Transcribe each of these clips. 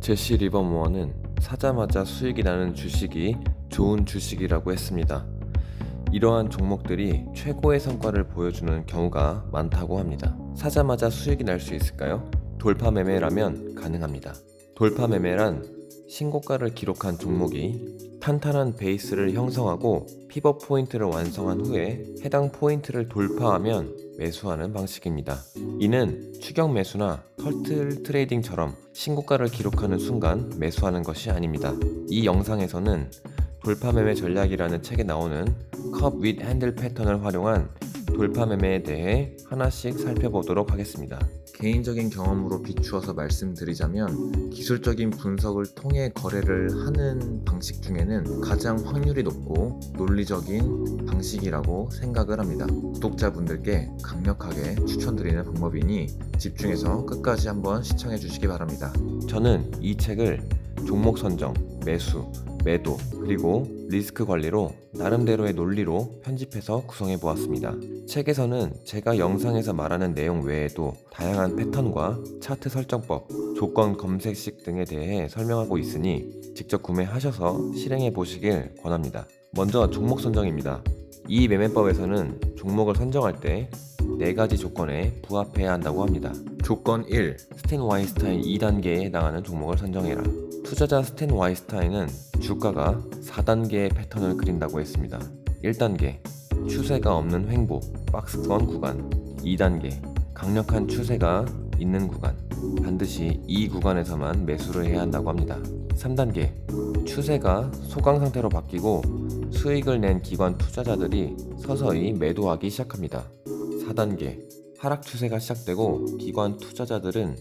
제시 리버모어는 사자마자 수익이 나는 주식이 좋은 주식이라고 했습니다. 이러한 종목들이 최고의 성과를 보여주는 경우가 많다고 합니다. 사자마자 수익이 날 수 있을까요? 돌파 매매라면 가능합니다. 돌파 매매란 신고가를 기록한 종목이 탄탄한 베이스를 형성하고 픽업 포인트를 완성한 후에 해당 포인트를 돌파하면 매수하는 방식입니다. 이는 추격 매수나 털틀 트레이딩처럼 신고가를 기록하는 순간 매수하는 것이 아닙니다. 이 영상에서는 돌파 매매 전략이라는 책에 나오는 컵 윗 핸들 패턴을 활용한 돌파 매매에 대해 하나씩 살펴보도록 하겠습니다. 개인적인 경험으로 비추어서 말씀드리자면 기술적인 분석을 통해 거래를 하는 방식 중에는 가장 확률이 높고 논리적인 방식이라고 생각을 합니다. 구독자분들께 강력하게 추천드리는 방법이니 집중해서 끝까지 한번 시청해 주시기 바랍니다. 저는 이 책을 종목 선정, 매수, 매도, 그리고 리스크 관리로 나름대로의 논리로 편집해서 구성해 보았습니다. 책에서는 제가 영상에서 말하는 내용 외에도 다양한 패턴과 차트 설정법, 조건 검색식 등에 대해 설명하고 있으니 직접 구매하셔서 실행해 보시길 권합니다. 먼저 종목 선정입니다. 이 매매법에서는 종목을 선정할 때 4가지 조건에 부합해야 한다고 합니다. 조건 1. 스탠 와이스타인 2단계에 해당하는 종목을 선정해라. 투자자 스탠 와이스타인은 주가가 4단계의 패턴을 그린다고 했습니다. 1단계, 추세가 없는 횡보, 박스권 구간. 2단계, 강력한 추세가 있는 구간. 반드시 이 구간에서만 매수를 해야 한다고 합니다. 3단계, 추세가 소강 상태로 바뀌고 수익을 낸 기관 투자자들이 서서히 매도하기 시작합니다. 4단계, 하락 추세가 시작되고 기관 투자자들은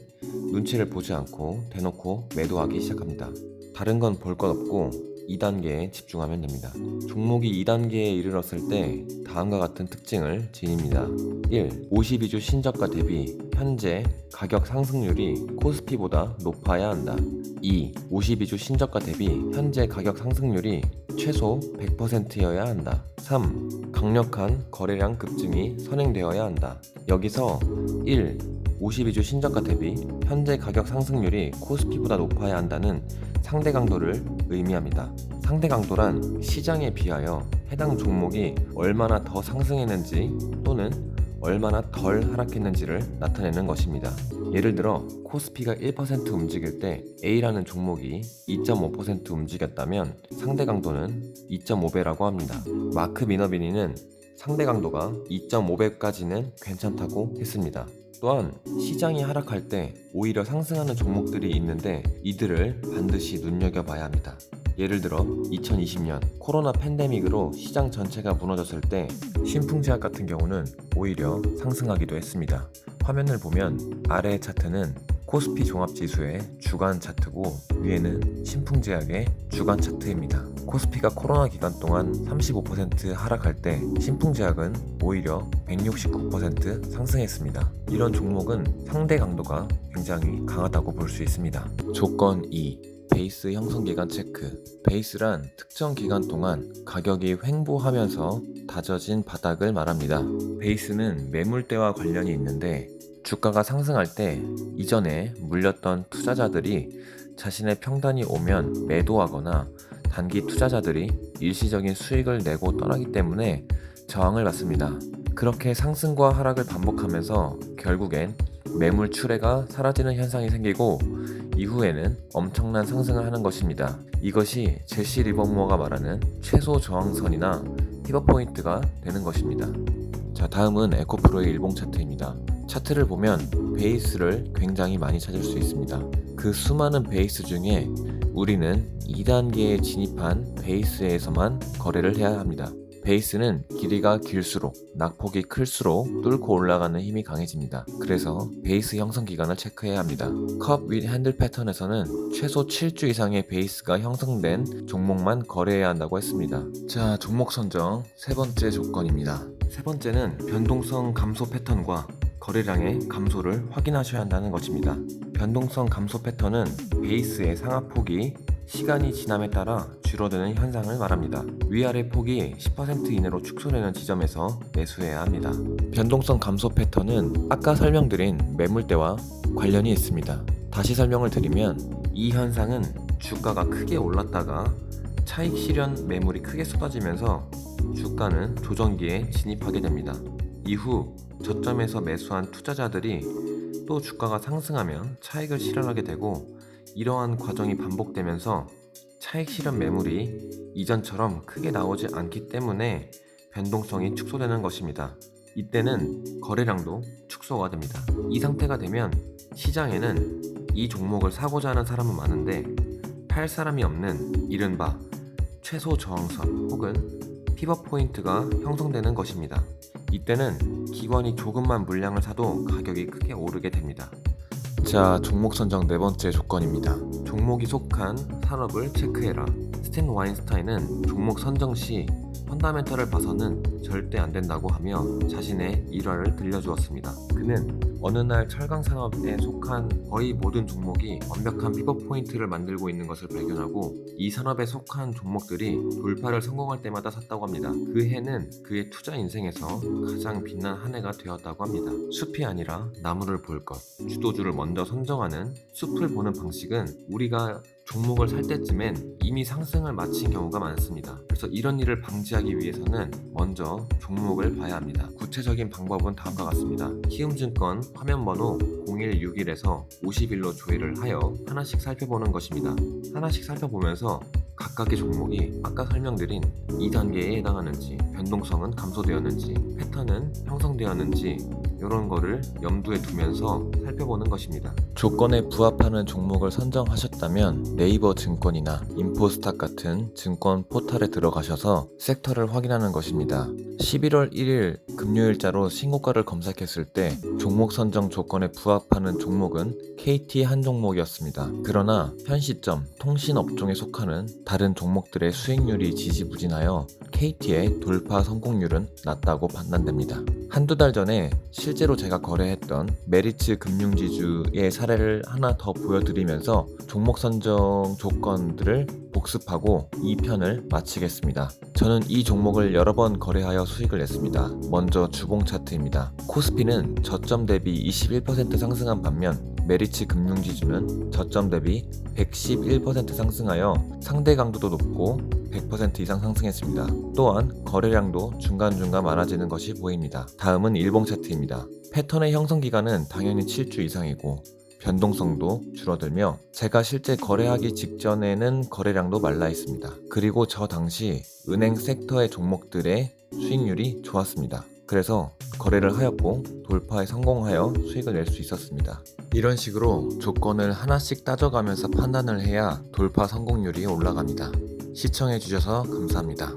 눈치를 보지 않고 대놓고 매도하기 시작합니다. 다른 건 볼 것 없고 2단계에 집중하면 됩니다. 종목이 2단계에 이르렀을 때 다음과 같은 특징을 지닙니다. 1. 52주 신저가 대비 현재 가격 상승률이 코스피보다 높아야 한다. 2. 52주 신저가 대비 현재 가격 상승률이 최소 100%여야 한다. 3. 강력한 거래량 급증이 선행되어야 한다. 여기서 1. 52주 신저가 대비 현재 가격 상승률이 코스피보다 높아야 한다는 상대 강도를 의미합니다. 상대 강도란 시장에 비하여 해당 종목이 얼마나 더 상승했는지 또는 얼마나 덜 하락했는지를 나타내는 것입니다. 예를 들어 코스피가 1% 움직일 때 A라는 종목이 2.5% 움직였다면 상대 강도는 2.5배라고 합니다. 마크 미너비니는 상대 강도가 2.5배까지는 괜찮다고 했습니다. 또한 시장이 하락할 때 오히려 상승하는 종목들이 있는데 이들을 반드시 눈여겨봐야 합니다. 예를 들어 2020년 코로나 팬데믹으로 시장 전체가 무너졌을 때 신풍제약 같은 경우는 오히려 상승하기도 했습니다. 화면을 보면 아래 차트는 코스피 종합지수의 주간 차트고 위에는 신풍제약의 주간 차트입니다. 코스피가 코로나 기간 동안 35% 하락할 때 신풍제약은 오히려 169% 상승했습니다. 이런 종목은 상대 강도가 굉장히 강하다고 볼 수 있습니다. 조건 2. 베이스 형성 기간 체크. 베이스란 특정 기간 동안 가격이 횡보하면서 다져진 바닥을 말합니다. 베이스는 매물대와 관련이 있는데 주가가 상승할 때 이전에 물렸던 투자자들이 자신의 평단이 오면 매도하거나 단기 투자자들이 일시적인 수익을 내고 떠나기 때문에 저항을 받습니다. 그렇게 상승과 하락을 반복하면서 결국엔 매물 출회가 사라지는 현상이 생기고 이후에는 엄청난 상승을 하는 것입니다. 이것이 제시 리버모어가 말하는 최소 저항선이나 픽업 포인트가 되는 것입니다. 자, 다음은 에코프로의 일봉 차트입니다. 차트를 보면 베이스를 굉장히 많이 찾을 수 있습니다. 그 수많은 베이스 중에 우리는 2단계에 진입한 베이스에서만 거래를 해야 합니다. 베이스는 길이가 길수록 낙폭이 클수록 뚫고 올라가는 힘이 강해집니다. 그래서 베이스 형성 기간을 체크해야 합니다. 컵 윗 핸들 패턴에서는 최소 7주 이상의 베이스가 형성된 종목만 거래해야 한다고 했습니다. 자, 종목 선정 세 번째 조건입니다. 세 번째는 변동성 감소 패턴과 거래량의 감소를 확인하셔야 한다는 것입니다. 변동성 감소 패턴은 베이스의 상하폭이 시간이 지남에 따라 줄어드는 현상을 말합니다. 위아래 폭이 10% 이내로 축소되는 지점에서 매수해야 합니다. 변동성 감소 패턴은 아까 설명드린 매물대와 관련이 있습니다. 다시 설명을 드리면 이 현상은 주가가 크게 올랐다가 차익 실현 매물이 크게 쏟아지면서 주가는 조정기에 진입하게 됩니다. 이후 저점에서 매수한 투자자들이 또 주가가 상승하면 차익을 실현하게 되고, 이러한 과정이 반복되면서 차익 실현 매물이 이전처럼 크게 나오지 않기 때문에 변동성이 축소되는 것입니다. 이때는 거래량도 축소가 됩니다. 이 상태가 되면 시장에는 이 종목을 사고자 하는 사람은 많은데 팔 사람이 없는 이른바 최소 저항선 혹은 피벗 포인트가 형성되는 것입니다. 이때는 기관이 조금만 물량을 사도 가격이 크게 오르게 됩니다. 자, 종목 선정 네 번째 조건입니다. 종목이 속한 산업을 체크해라. 스탠 와인스타인은 종목 선정 시 펀다멘털을 봐서는 절대 안 된다고 하며 자신의 일화를 들려주었습니다. 그는 어느 날 철강 산업에 속한 거의 모든 종목이 완벽한 피벗 포인트를 만들고 있는 것을 발견하고, 이 산업에 속한 종목들이 돌파를 성공할 때마다 샀다고 합니다. 그 해는 그의 투자 인생에서 가장 빛난 한 해가 되었다고 합니다. 숲이 아니라 나무를 볼 것, 주도주를 먼저 선정하는 숲을 보는 방식은 우리가 종목을 살 때쯤엔 이미 상승을 마친 경우가 많습니다. 그래서 이런 일을 방지하기 위해서는 먼저 종목을 봐야 합니다. 구체적인 방법은 다음과 같습니다. 키움증권 화면번호 0161에서 51로 조회를 하여 하나씩 살펴보는 것입니다. 하나씩 살펴보면서 각각의 종목이 아까 설명드린 2단계에 해당하는지, 변동성은 감소되었는지, 패턴은 형성되었는지, 이런 거를 염두에 두면서 살펴보는 것입니다. 조건에 부합하는 종목을 선정하셨다면 네이버 증권이나 인포스탁 같은 증권 포털에 들어가셔서 섹터를 확인하는 것입니다. 11월 1일 금요일자로 신고가를 검색했을 때 종목 선정 조건에 부합하는 종목은 KT 한 종목이었습니다. 그러나 현 시점 통신 업종에 속하는 다른 종목들의 수익률이 지지부진하여 KT의 돌파 성공률은 낮다고 판단됩니다. 한두 달 전에 실제로 제가 거래했던 메리츠 금융지주의 사례를 하나 더 보여드리면서 종목 선정 조건들을 복습하고 이 편을 마치겠습니다. 저는 이 종목을 여러 번 거래하여 수익을 냈습니다. 먼저 주봉 차트입니다. 코스피는 저점 대비 21% 상승한 반면 메리츠 금융지주는 저점 대비 111% 상승하여 상대 강도도 높고 100% 이상 상승했습니다. 또한 거래량도 중간중간 많아지는 것이 보입니다. 다음은 일봉 차트입니다. 패턴의 형성 기간은 당연히 7주 이상이고 변동성도 줄어들며 제가 실제 거래하기 직전에는 거래량도 말라 있습니다. 그리고 저 당시 은행 섹터의 종목들의 수익률이 좋았습니다. 그래서 거래를 하였고 돌파에 성공하여 수익을 낼 수 있었습니다. 이런 식으로 조건을 하나씩 따져가면서 판단을 해야 돌파 성공률이 올라갑니다. 시청해주셔서 감사합니다.